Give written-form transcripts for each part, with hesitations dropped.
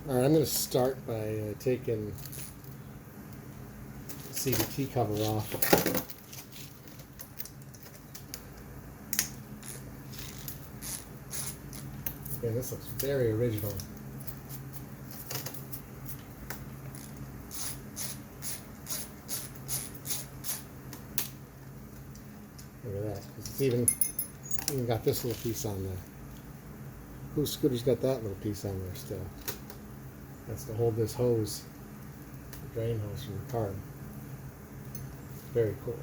All right, I'm going to start by taking the CVT cover off. Okay, this looks very original. Look at that. It's even got this little piece on there. Whose scooter's got that little piece on there still? That's to hold this hose, the drain hose from the car. Very cool.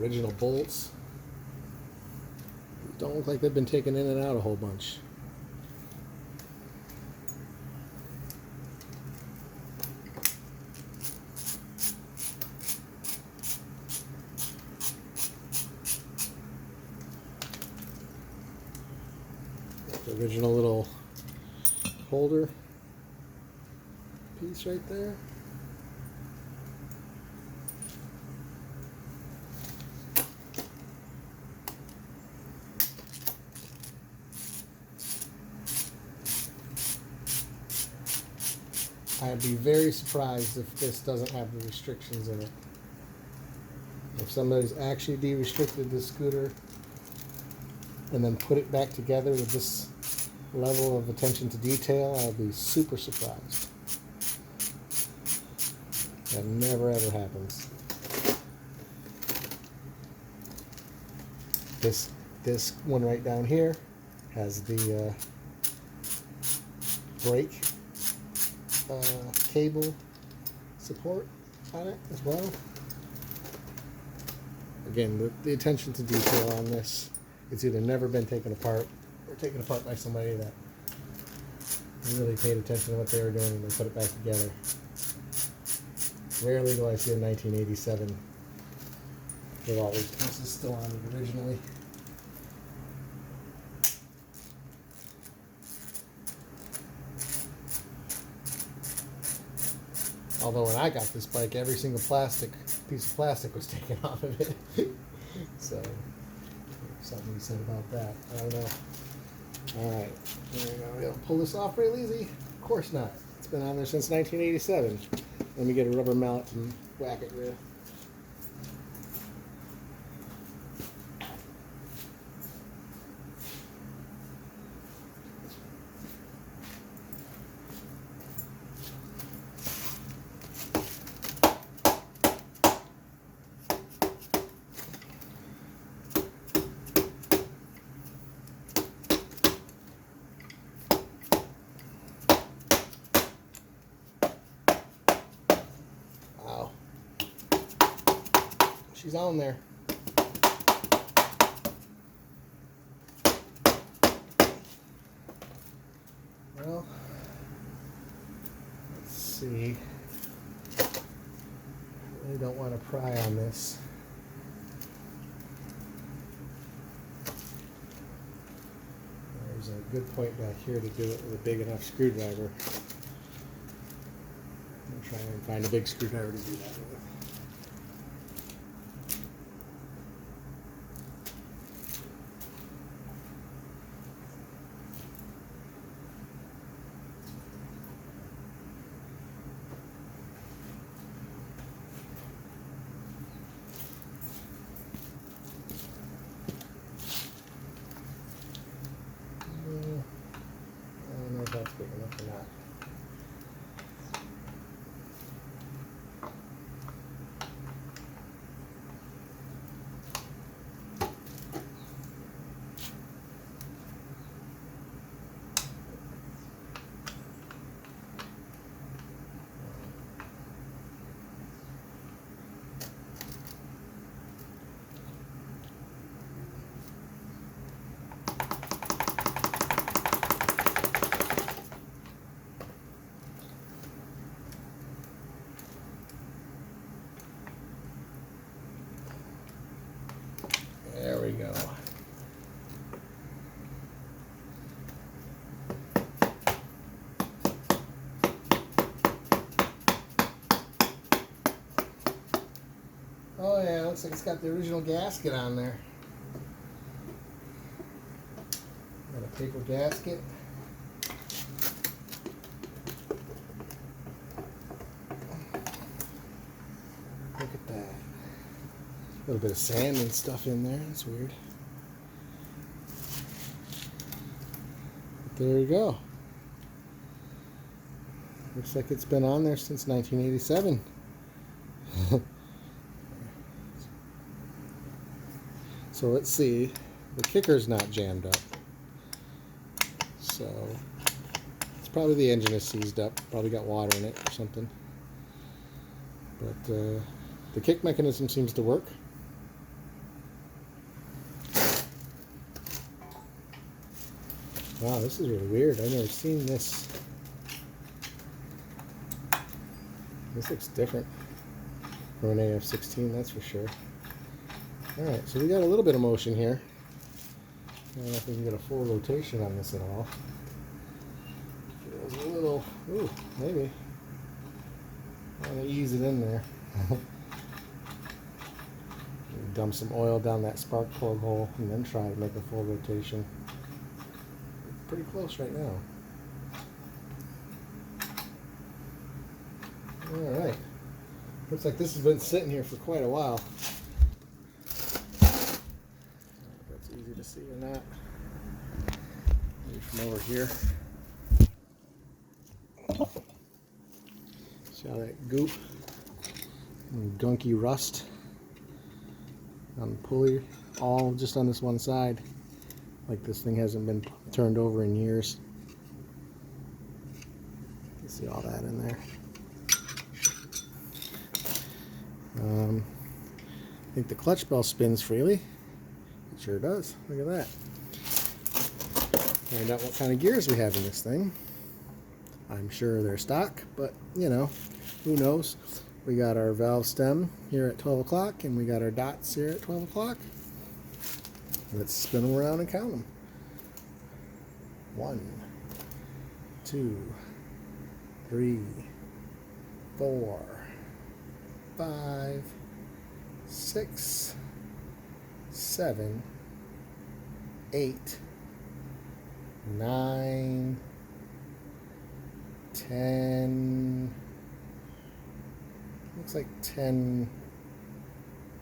Original bolts. Don't look like they've been taken in and out a whole bunch. The original little holder piece right there. I'd be very surprised if this doesn't have the restrictions in it. If somebody's actually de-restricted this scooter and then put it back together with this level of attention to detail, I'd be super surprised. That never ever happens. This one right down here has the brake cable support on it as well. Again, the attention to detail on this, it's either never been taken apart or taken apart by somebody that really paid attention to what they were doing and they put it back together. Rarely do I see a 1987 with all these pieces still on it originally. Although when I got this bike, every single piece of plastic was taken off of it. So, something to be said about that. I don't know. Alright, there we go. We'll pull this off real easy? Of course not. It's been on there since 1987. Let me get a rubber mallet and whack it with. Wow. She's on there. Well, let's see. I really don't want to pry on this. There's a good point back here to do it with a big enough screwdriver. I'm trying to find a big screwdriver to do that with. I don't know if that's big enough or not. looks like it's got the original gasket on there. Got a paper gasket. Look at that. A little bit of sand and stuff in there. That's weird. But there you go. Looks like it's been on there since 1987. So let's see. The kicker's not jammed up. So it's probably the engine is seized up. Probably got water in it or something. But the kick mechanism seems to work. Wow, this is really weird. I've never seen this. This looks different from an AF-16, that's for sure. Alright, so we got a little bit of motion here. I don't know if we can get a full rotation on this at all. Feels a little, ooh, maybe. I'm going to ease it in there. Dump some oil down that spark plug hole and then try to make a full rotation. Pretty close right now. Alright. Looks like this has been sitting here for quite a while. If that's easy to see or not. Maybe from over here. See how that goop and gunky rust on the pulley, all just on this one side. Like this thing hasn't been turned over in years. You can see all that in there. I think the clutch bell spins freely. It sure does. Look at that. Find out what kind of gears we have in this thing. I'm sure they're stock, but you know, who knows. We got our valve stem here at 12 o'clock and we got our dots here at 12 o'clock. Let's spin them around and count them. 1, 2, 3, 4, 5, 6, 7, 8, 9, 10. Looks like 10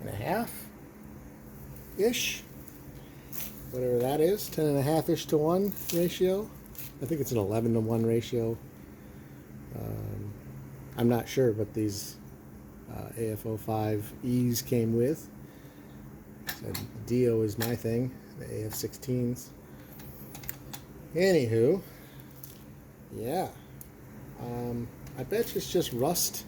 and a half ish. Whatever that is, 10 and a half ish to 1 ratio. I think it's an 11 to 1 ratio. I'm not sure, but these AF-05Es came with. So Dio is my thing, the AF-16s. Anywho, yeah. I bet it's just rust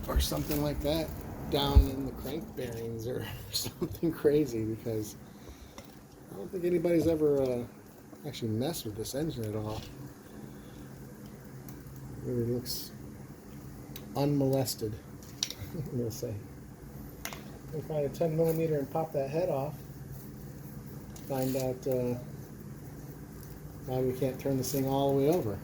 or something like that down in the crank bearings or something crazy, because I don't think anybody's ever actually messed with this engine at all. It really looks unmolested, I'm going to say. We'll find a 10mm and pop that head off. Find out why we can't turn this thing all the way over.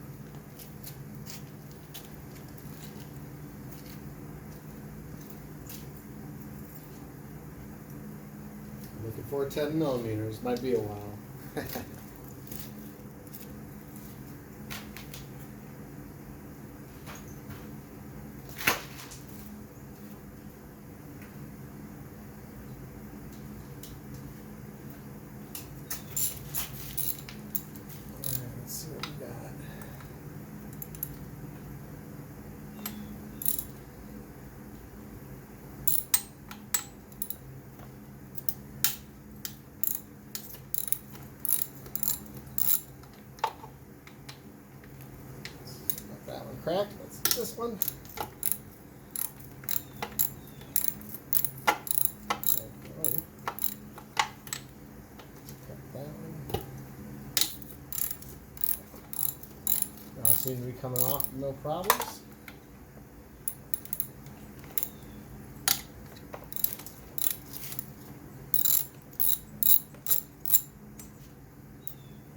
Looking for 10mm. Might be a while. Let's see what we got. Got that one cracked. Let's do this one. Seem to be coming off no problems.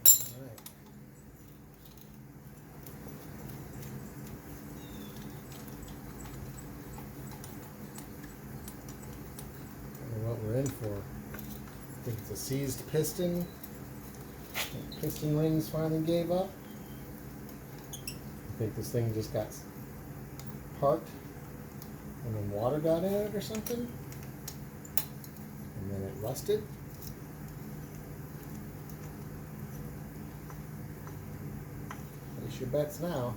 All right. for. I think it's a seized piston. Piston rings finally gave up. I think this thing just got parked and then water got in it or something. And then it rusted. Place your bets now.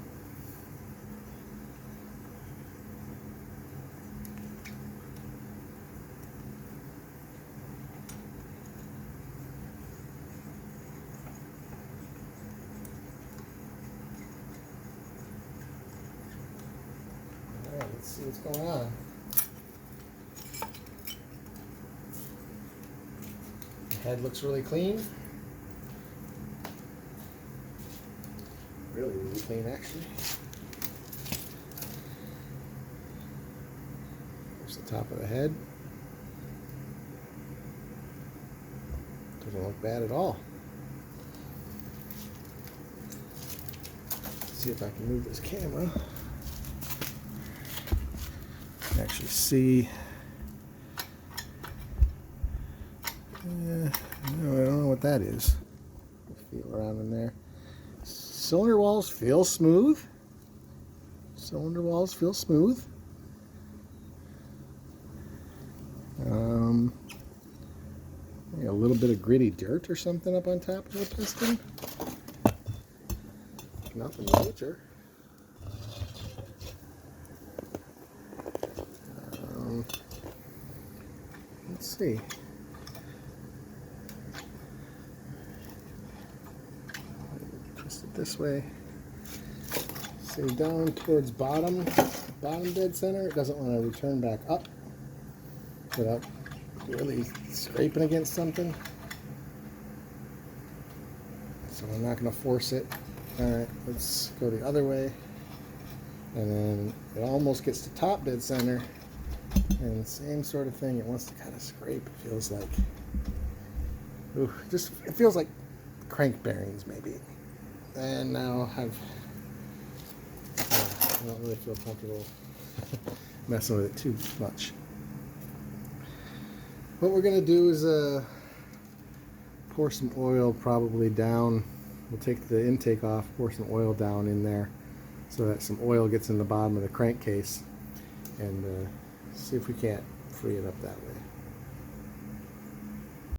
Alright, let's see what's going on. The head looks really clean. Really, really clean actually. There's the top of the head. Doesn't look bad at all. Let's see if I can move this camera. Actually see. I don't know what that is. Feel around in there. Cylinder walls feel smooth. Cylinder walls feel smooth. A little bit of gritty dirt or something up on top of the piston. Nothing major. Let's see. Twist it this way. See, down towards bottom dead center. It doesn't want to return back up without really scraping against something. So I'm not going to force it. Alright, let's go the other way. And then it almost gets to top dead center. And same sort of thing, it wants to kind of scrape, it feels like. Ooh, it feels like crank bearings maybe. And now I don't really feel comfortable messing with it too much. What we're going to do is pour some oil probably down. We'll take the intake off, pour some oil down in there so that some oil gets in the bottom of the crankcase, and see if we can't free it up that way.